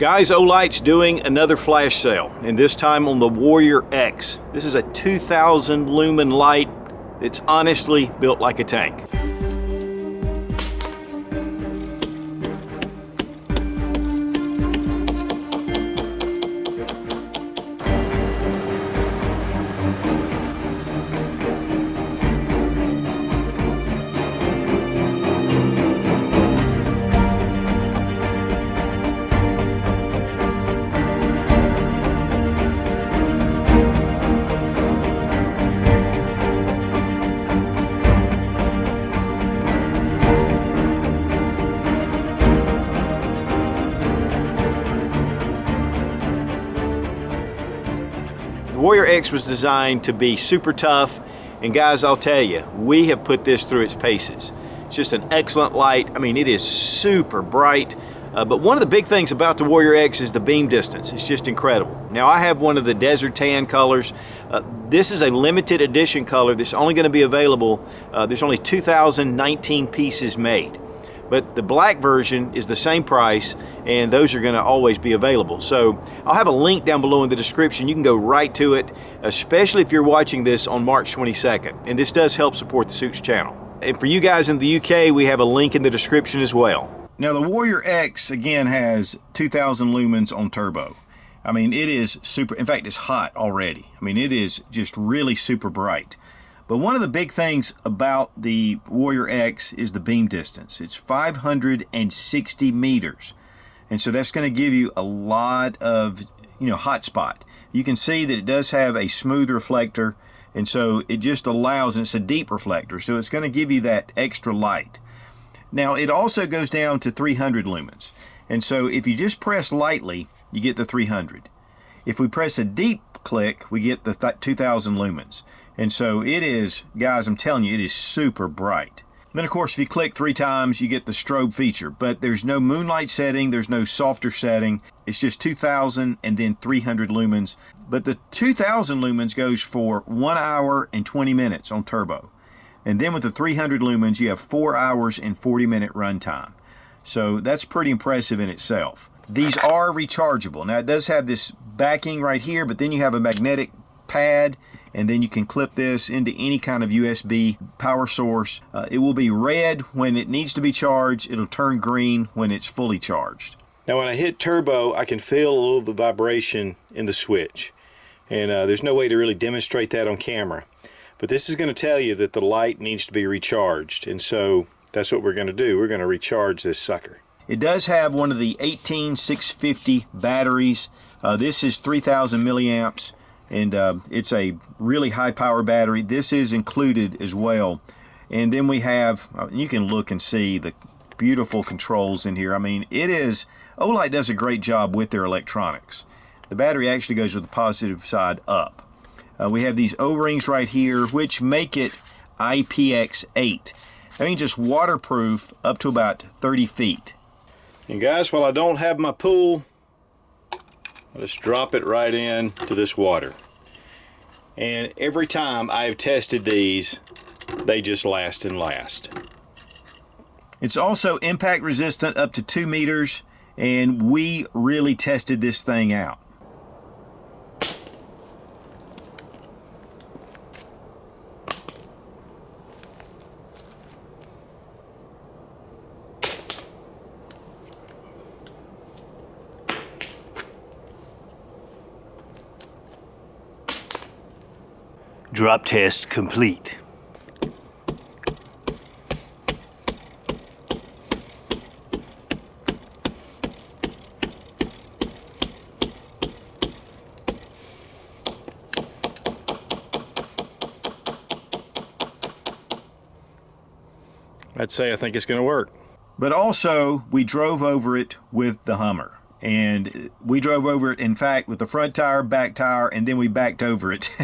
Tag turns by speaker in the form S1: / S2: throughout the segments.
S1: Guys, Olight's doing another flash sale, and this time on the Warrior X. This is a 2,000 lumen light that's honestly built like a tank. The Warrior X was designed to be super tough, and guys, I'll tell you, we have put this through its paces. It's just an excellent light. I mean, it is super bright, but one of the big things about the Warrior X is the beam distance. It's just incredible. Now, I have one of the desert tan colors. This is a limited edition color that's only going to be available. There's only 2,019 pieces made. But the black version is the same price, and those are going to always be available. So I'll have a link down below in the description. You can go right to it, especially if you're watching this on March 22nd. And this does help support the Suits channel. And for you guys in the UK, we have a link in the description as well. Now the Warrior X, again, has 2,000 lumens on turbo. I mean, it is super, in fact, it's hot already. I mean, it is just really super bright. But one of the big things about the Warrior X is the beam distance. It's 560 meters. And so that's going to give you a lot of, hot spot. You can see that it does have a smooth reflector, and so it just allows, and it's a deep reflector, so it's going to give you that extra light. Now, it also goes down to 300 lumens. And so if you just press lightly, you get the 300. If we press a deep click, we get the 2,000 lumens. And so it is, guys, I'm telling you, it is super bright. Then, of course, if you click 3 times, you get the strobe feature. But there's no moonlight setting. There's no softer setting. It's just 2,000 and then 300 lumens. But the 2,000 lumens goes for 1 hour and 20 minutes on turbo. And then with the 300 lumens, you have 4 hours and 40-minute runtime. So that's pretty impressive in itself. These are rechargeable. Now, it does have this backing right here, but then you have a magnetic pad, and then you can clip this into any kind of USB power source. It will be red when it needs to be charged. It'll turn green when it's fully charged. Now when I hit turbo, I can feel a little of the vibration in the switch. And there's no way to really demonstrate that on camera. But this is going to tell you that the light needs to be recharged. And so that's what we're going to do. We're going to recharge this sucker. It does have one of the 18650 batteries. This is 3,000 milliamps. And it's a really high power battery. This is included as well. And then we have, you can look and see the beautiful controls in here. I mean, Olight does a great job with their electronics. The battery actually goes with the positive side up. We have these O-rings right here, which make it IPX8. That means it's waterproof up to about 30 feet. And guys, while I don't have my pool, I'll just drop it right into this water. And every time I've tested these, they just last and last. It's also impact resistant up to 2 meters, and we really tested this thing out. Drop test complete. I'd say I think it's going to work. But also, we drove over it with the Hummer. And we drove over it, in fact, with the front tire, back tire, and then we backed over it.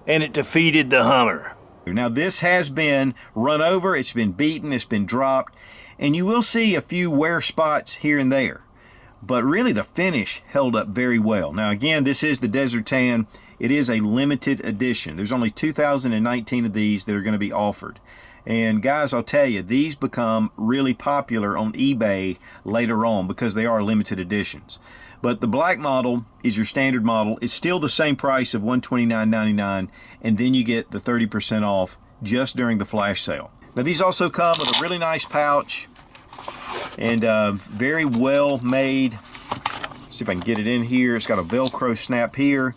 S1: And it defeated the Hummer. Now this has been run over, it's been beaten, it's been dropped, and you will see a few wear spots here and there. But really the finish held up very well. Now again, this is the Desert Tan. It is a limited edition. There's only 2,019 of these that are going to be offered. And guys, I'll tell you, these become really popular on eBay later on because they are limited editions. But the black model is your standard model. It's still the same price of $129.99, and then you get the 30% off just during the flash sale. Now these also come with a really nice pouch and very well made. See if I can get it in here. It's got a Velcro snap here,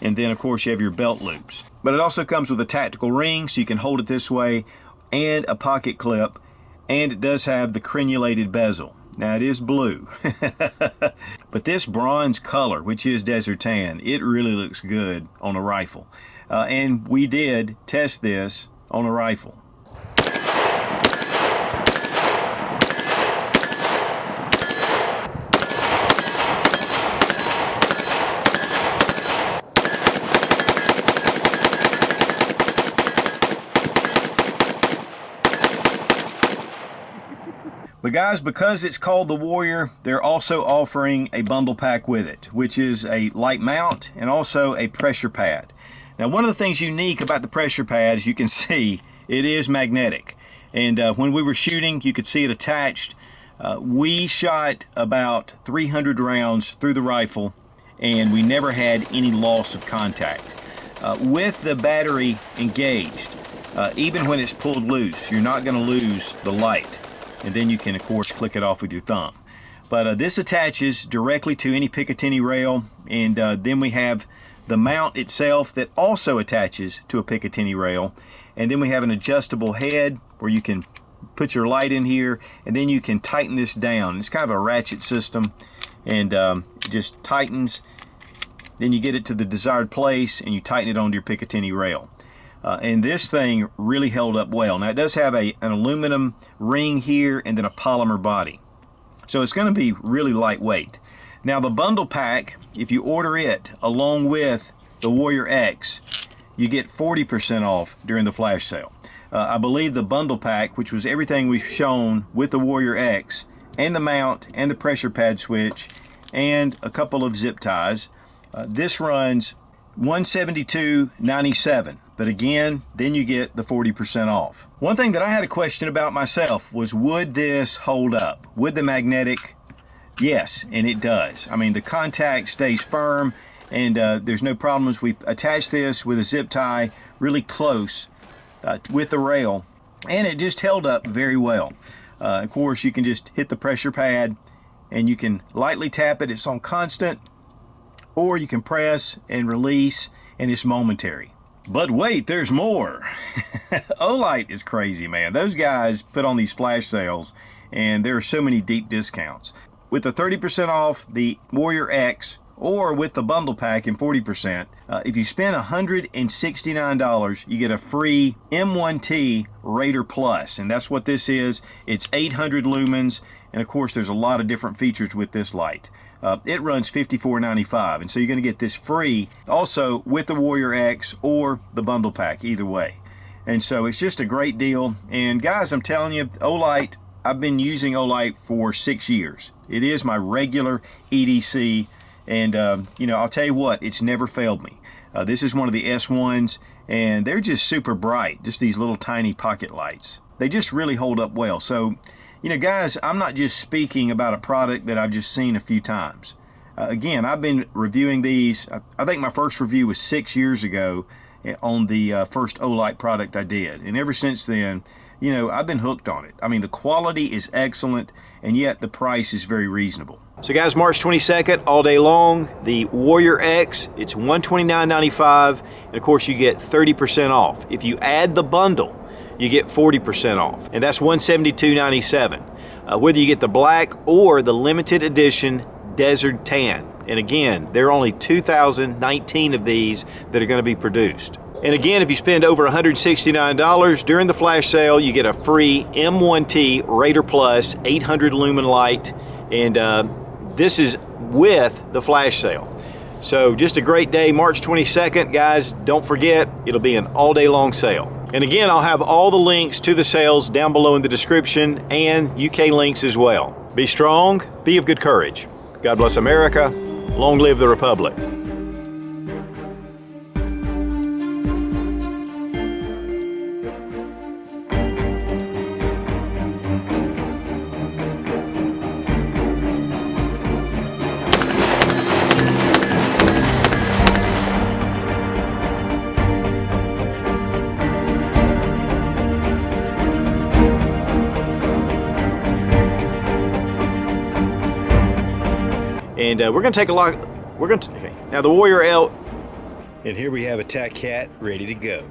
S1: and then of course you have your belt loops. But it also comes with a tactical ring, so you can hold it this way, and a pocket clip, and it does have the crenulated bezel. Now it is blue, but this bronze color, which is Desert Tan, it really looks good on a rifle. And we did test this on a rifle. But guys, because it's called the Warrior, they're also offering a bundle pack with it, which is a light mount and also a pressure pad. Now, one of the things unique about the pressure pad, as you can see, it is magnetic. And when we were shooting, you could see it attached. We shot about 300 rounds through the rifle, and we never had any loss of contact. With the battery engaged, even when it's pulled loose, you're not going to lose the light. And then you can, of course, click it off with your thumb. But this attaches directly to any Picatinny rail, and then we have the mount itself that also attaches to a Picatinny rail. And then we have an adjustable head where you can put your light in here, and then you can tighten this down. It's kind of a ratchet system, and it just tightens. Then you get it to the desired place, and you tighten it onto your Picatinny rail. And this thing really held up well. Now it does have an aluminum ring here and then a polymer body. So it's going to be really lightweight. Now the bundle pack, if you order it along with the Warrior X, you get 40% off during the flash sale. I believe the bundle pack, which was everything we've shown with the Warrior X, and the mount and the pressure pad switch and a couple of zip ties, this runs $172.97. But again, then you get the 40% off. One thing that I had a question about myself was, would this hold up? Would the magnetic? Yes, and it does. I mean, the contact stays firm, and there's no problems. We attached this with a zip tie really close with the rail, and it just held up very well. Of course, you can just hit the pressure pad, and you can lightly tap it. It's on constant, or you can press and release, and it's momentary. But wait, there's more. Olight is crazy, man. Those guys put on these flash sales, and there are so many deep discounts. With the 30% off the Warrior X, or with the bundle pack and 40%, if you spend $169, you get a free M1T Raider Plus, and that's what this is. It's 800 lumens, and of course there's a lot of different features with this light. It runs $54.95, and so you're going to get this free also with the Warrior X or the bundle pack, either way. And so it's just a great deal. And guys, I'm telling you, Olight, I've been using Olight for 6 years. It is my regular EDC, and you know, I'll tell you what, it's never failed me. This is one of the S1s, and they're just super bright, just these little tiny pocket lights. They just really hold up well. So, you know, guys, I'm not just speaking about a product that I've just seen a few times. Again, I've been reviewing these. I think my first review was 6 years ago on the first Olight product I did. And ever since then, you know, I've been hooked on it. I mean, the quality is excellent, and yet the price is very reasonable. So guys, March 22nd, all day long, the Warrior X, it's $129.95, and of course you get 30% off. If you add the bundle, you get 40% off, and that's $172.97. Whether you get the black or the limited edition Desert Tan. And again, there are only 2,019 of these that are going to be produced. And again, if you spend over $169 during the flash sale, you get a free M1T Raider Plus 800 lumen light, and this is with the flash sale. So just a great day, March 22nd, guys. Don't forget, it'll be an all day long sale. And again, I'll have all the links to the sales down below in the description and UK links as well. Be strong, be of good courage. God bless America. Long live the Republic. And we're going to take a lot. Okay. Now the Warrior L. And here we have a Tac Cat ready to go.